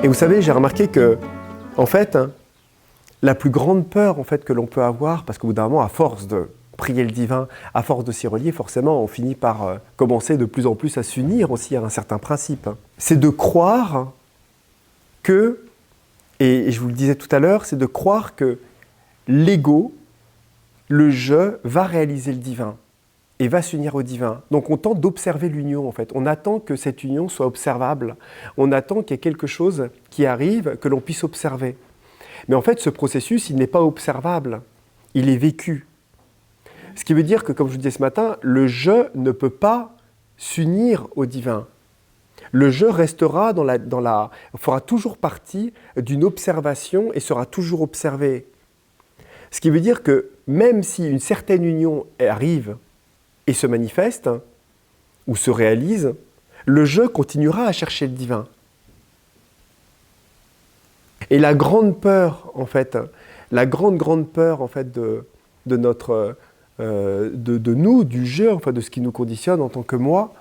Et vous savez, j'ai remarqué que, en fait, la plus grande peur en fait, que l'on peut avoir, parce qu'au bout d'un moment, à force de prier le divin, à force de s'y relier, forcément, on finit par commencer de plus en plus à s'unir aussi à un certain principe. C'est de croire que, et je vous le disais tout à l'heure, c'est de croire que l'ego, le je, va réaliser le divin et va s'unir au divin. Donc on tente d'observer l'union en fait. On attend que cette union soit observable. On attend qu'il y ait quelque chose qui arrive, que l'on puisse observer. Mais en fait, ce processus, il n'est pas observable. Il est vécu. Ce qui veut dire que, comme je vous disais ce matin, le je ne peut pas s'unir au divin. Le je restera fera toujours partie d'une observation et sera toujours observé. Ce qui veut dire que même si une certaine union arrive et se manifeste, ou se réalise, le je continuera à chercher le divin. Et la grande peur, en fait, la grande peur, en fait, de nous, du je, enfin, de ce qui nous conditionne en tant que moi,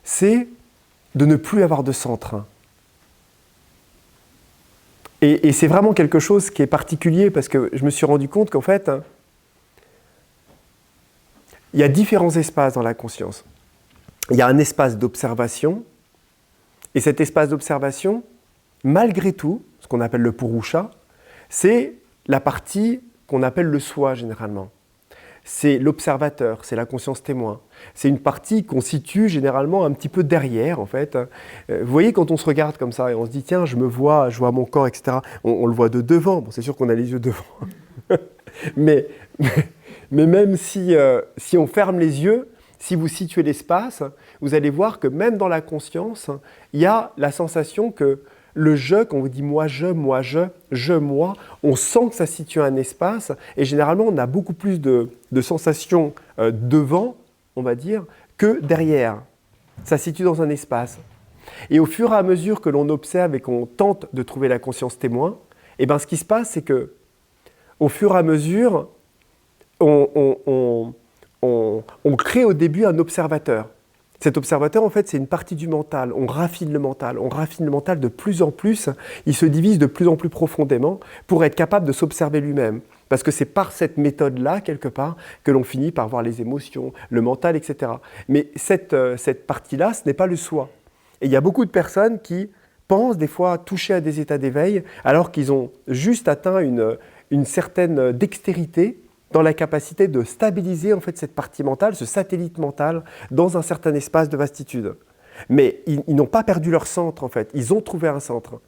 c'est de ne plus avoir de centre. Et c'est vraiment quelque chose qui est particulier parce que je me suis rendu compte qu'en fait, il y a différents espaces dans la conscience. Il y a un espace d'observation, et cet espace d'observation, malgré tout, ce qu'on appelle le purusha, c'est la partie qu'on appelle le soi généralement. C'est l'observateur, c'est la conscience témoin. C'est une partie qu'on situe généralement un petit peu derrière, en fait. Vous voyez, quand on se regarde comme ça et on se dit, tiens, je me vois, je vois mon corps, etc., on le voit de devant. Bon, c'est sûr qu'on a les yeux devant. mais même si on ferme les yeux, si vous situez l'espace, vous allez voir que même dans la conscience, il y a la sensation que le je, quand on vous dit moi, moi, on sent que ça situe un espace et généralement on a beaucoup plus de sensations devant, on va dire, que derrière. Ça situe dans un espace. Et au fur et à mesure que l'on observe et qu'on tente de trouver la conscience témoin, et ben ce qui se passe, c'est que au fur et à mesure, on crée au début un observateur. Cet observateur, en fait, c'est une partie du mental. On raffine le mental de plus en plus. Il se divise de plus en plus profondément pour être capable de s'observer lui-même. Parce que c'est par cette méthode-là, quelque part, que l'on finit par voir les émotions, le mental, etc. Mais cette partie-là, ce n'est pas le soi. Et il y a beaucoup de personnes qui pensent des fois toucher à des états d'éveil alors qu'ils ont juste atteint une certaine dextérité dans la capacité de stabiliser en fait cette partie mentale, ce satellite mental, dans un certain espace de vastitude. Mais ils n'ont pas perdu leur centre en fait, ils ont trouvé un centre.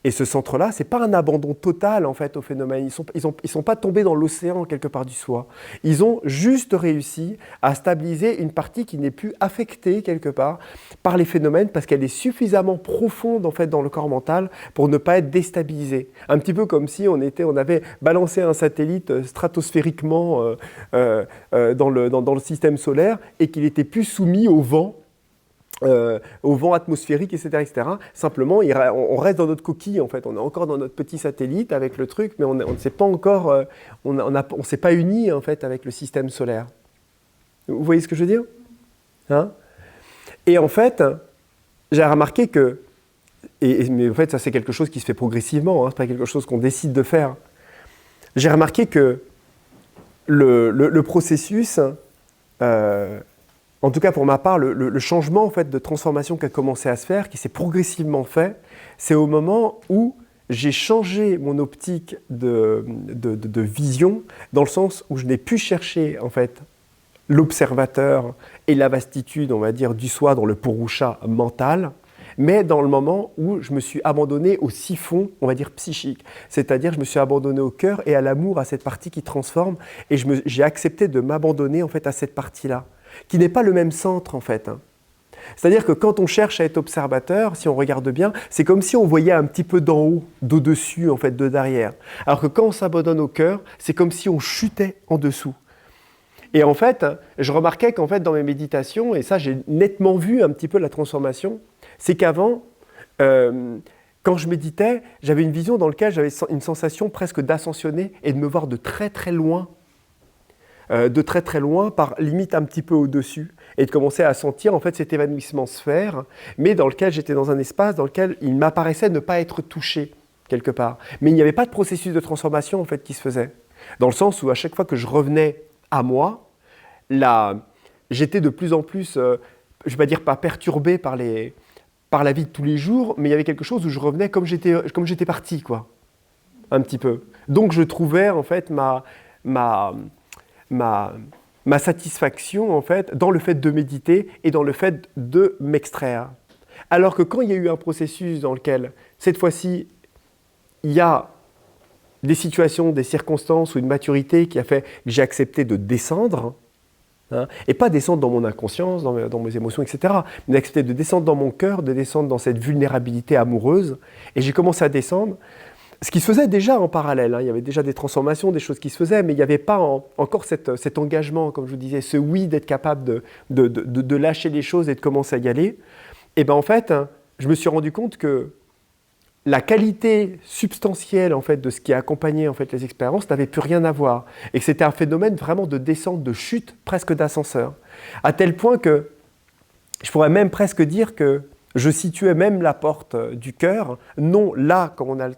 Et ce centre-là, ce n'est pas un abandon total en fait au phénomène, ils sont pas tombés dans l'océan quelque part du soi. Ils ont juste réussi à stabiliser une partie qui n'est plus affectée quelque part par les phénomènes parce qu'elle est suffisamment profonde en fait dans le corps mental pour ne pas être déstabilisée. Un petit peu comme si on avait balancé un satellite stratosphériquement dans le système solaire et qu'il était plus soumis au vent atmosphérique, etc. Simplement, on reste dans notre coquille, en fait. On est encore dans notre petit satellite avec le truc, mais on ne s'est pas encore, on s'est pas uni, en fait, avec le système solaire. Vous voyez ce que je veux dire ? Hein ? Et en fait, j'ai remarqué que, mais en fait, ça c'est quelque chose qui se fait progressivement, hein, c'est pas quelque chose qu'on décide de faire. J'ai remarqué que le processus, en tout cas pour ma part, le changement en fait, de transformation qui a commencé à se faire, qui s'est progressivement fait, c'est au moment où j'ai changé mon optique de vision, dans le sens où je n'ai plus cherché en fait, l'observateur et la vastitude, on va dire, du soi dans le purusha mental, mais dans le moment où je me suis abandonné au siphon, on va dire, psychique. C'est-à-dire, je me suis abandonné au cœur et à l'amour, à cette partie qui transforme, et j'ai accepté de m'abandonner en fait, à cette partie-là, qui n'est pas le même centre en fait. C'est-à-dire que quand on cherche à être observateur, si on regarde bien, c'est comme si on voyait un petit peu d'en haut, d'au-dessus, en fait, de derrière. Alors que quand on s'abandonne au cœur, c'est comme si on chutait en dessous. Et en fait, je remarquais qu'en fait, dans mes méditations, et ça j'ai nettement vu un petit peu la transformation, c'est qu'avant, quand je méditais, j'avais une vision dans laquelle j'avais une sensation presque d'ascensionner et de me voir de très très loin. de très très loin, par limite un petit peu au-dessus, et de commencer à sentir en fait cet évanouissement se faire, mais dans lequel j'étais dans un espace dans lequel il m'apparaissait ne pas être touché quelque part. Mais il n'y avait pas de processus de transformation en fait qui se faisait. Dans le sens où à chaque fois que je revenais à moi, j'étais de plus en plus, je ne vais pas dire pas perturbé par la vie de tous les jours, mais il y avait quelque chose où je revenais comme j'étais parti, quoi. Un petit peu. Donc je trouvais en fait ma satisfaction en fait dans le fait de méditer et dans le fait de m'extraire. Alors que quand il y a eu un processus dans lequel, cette fois-ci, il y a des situations, des circonstances ou une maturité qui a fait que j'ai accepté de descendre, hein, et pas descendre dans mon inconscience, dans mes émotions, etc., mais d'accepter de descendre dans mon cœur, de descendre dans cette vulnérabilité amoureuse, et j'ai commencé à descendre, ce qui se faisait déjà en parallèle, hein, il y avait déjà des transformations, des choses qui se faisaient, mais il n'y avait pas encore cet engagement, comme je vous disais, ce oui d'être capable de lâcher les choses et de commencer à y aller. Et bien en fait, hein, je me suis rendu compte que la qualité substantielle en fait, de ce qui a accompagné en fait, les expériences n'avait plus rien à voir. Et que c'était un phénomène vraiment de descente, de chute, presque d'ascenseur. À tel point que je pourrais même presque dire que je situais même la porte du cœur, non là, comme on a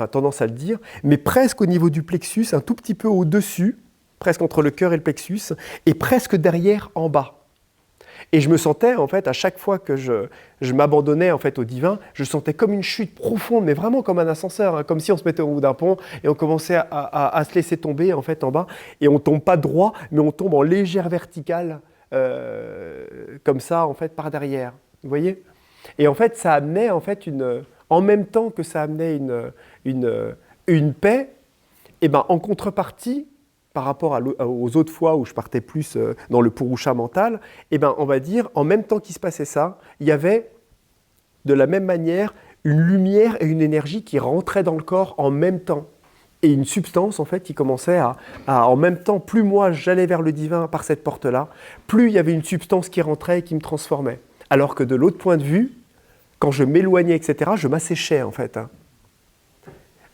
tendance à le dire, mais presque au niveau du plexus, un tout petit peu au-dessus, presque entre le cœur et le plexus, et presque derrière en bas. Et je me sentais, en fait, à chaque fois que je m'abandonnais en fait, au divin, je sentais comme une chute profonde, mais vraiment comme un ascenseur, hein, comme si on se mettait au bout d'un pont et on commençait à se laisser tomber en, fait, en bas. Et on ne tombe pas droit, mais on tombe en légère verticale, comme ça, en fait, par derrière. Vous voyez ? Et en fait, ça amenait, en fait, en même temps que ça amenait une paix, et ben, en contrepartie, par rapport aux autres fois où je partais plus dans le purusha mental, eh ben, on va dire, en même temps qu'il se passait ça, il y avait de la même manière une lumière et une énergie qui rentraient dans le corps en même temps. Et une substance, en fait, qui commençait en même temps, plus moi j'allais vers le divin par cette porte-là, plus il y avait une substance qui rentrait et qui me transformait. Alors que de l'autre point de vue, quand je m'éloignais, etc., je m'asséchais, en fait. Hein.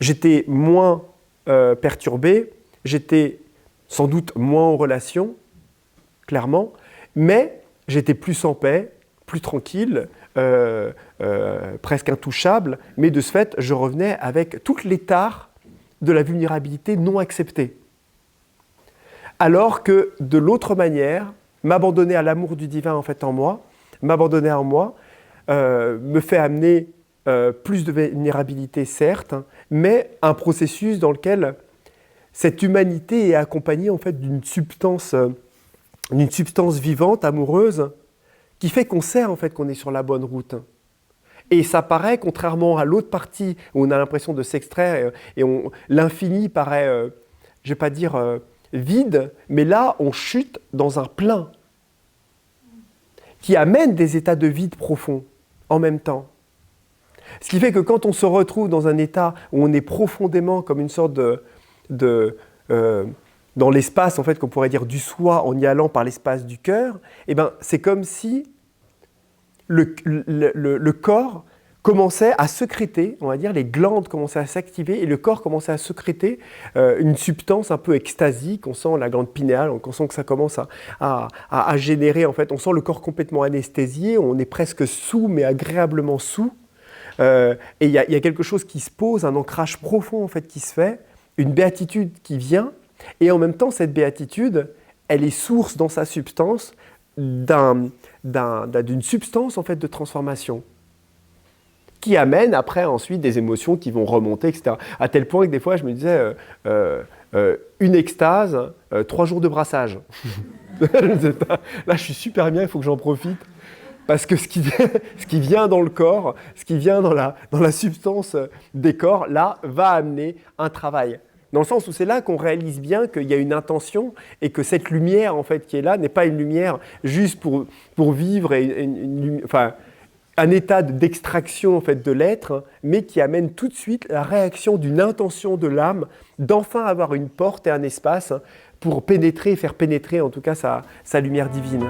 J'étais moins perturbé, j'étais sans doute moins en relation, clairement, mais j'étais plus en paix, plus tranquille, presque intouchable, mais de ce fait, je revenais avec toutes les tares de la vulnérabilité non acceptée. Alors que, de l'autre manière, m'abandonner à l'amour du divin en fait en moi, m'abandonner en moi, me fait amener plus de vulnérabilité, certes, hein, mais un processus dans lequel cette humanité est accompagnée en fait d'une substance vivante, amoureuse, qui fait qu'on sait en fait qu'on est sur la bonne route. Et ça paraît, contrairement à l'autre partie où on a l'impression de s'extraire et l'infini paraît, je ne vais pas dire vide, mais là on chute dans un plein qui amène des états de vide profond en même temps. Ce qui fait que quand on se retrouve dans un état où on est profondément comme une sorte dans l'espace en fait qu'on pourrait dire du soi en y allant par l'espace du cœur, eh ben, c'est comme si le corps commençait à sécréter, on va dire, les glandes commençaient à s'activer et le corps commençait à sécréter une substance un peu extasique. On sent la glande pinéale, on sent que ça commence à générer, en fait, on sent le corps complètement anesthésié, on est presque sous, mais agréablement sous. Et il y a quelque chose qui se pose, un ancrage profond en fait, qui se fait, une béatitude qui vient, et en même temps, cette béatitude, elle est source dans sa substance d'une substance en fait, de transformation qui amène après ensuite des émotions qui vont remonter, etc. À tel point que des fois, je me disais, une extase, 3 jours de brassage. Là, je suis super bien, il faut que j'en profite. Parce que ce qui vient dans le corps, ce qui vient dans la substance des corps, là, va amener un travail. Dans le sens où c'est là qu'on réalise bien qu'il y a une intention et que cette lumière en fait, qui est là n'est pas une lumière juste pour vivre un état d'extraction en fait, de l'être, mais qui amène tout de suite la réaction d'une intention de l'âme d'enfin avoir une porte et un espace pour pénétrer, faire pénétrer en tout cas sa lumière divine.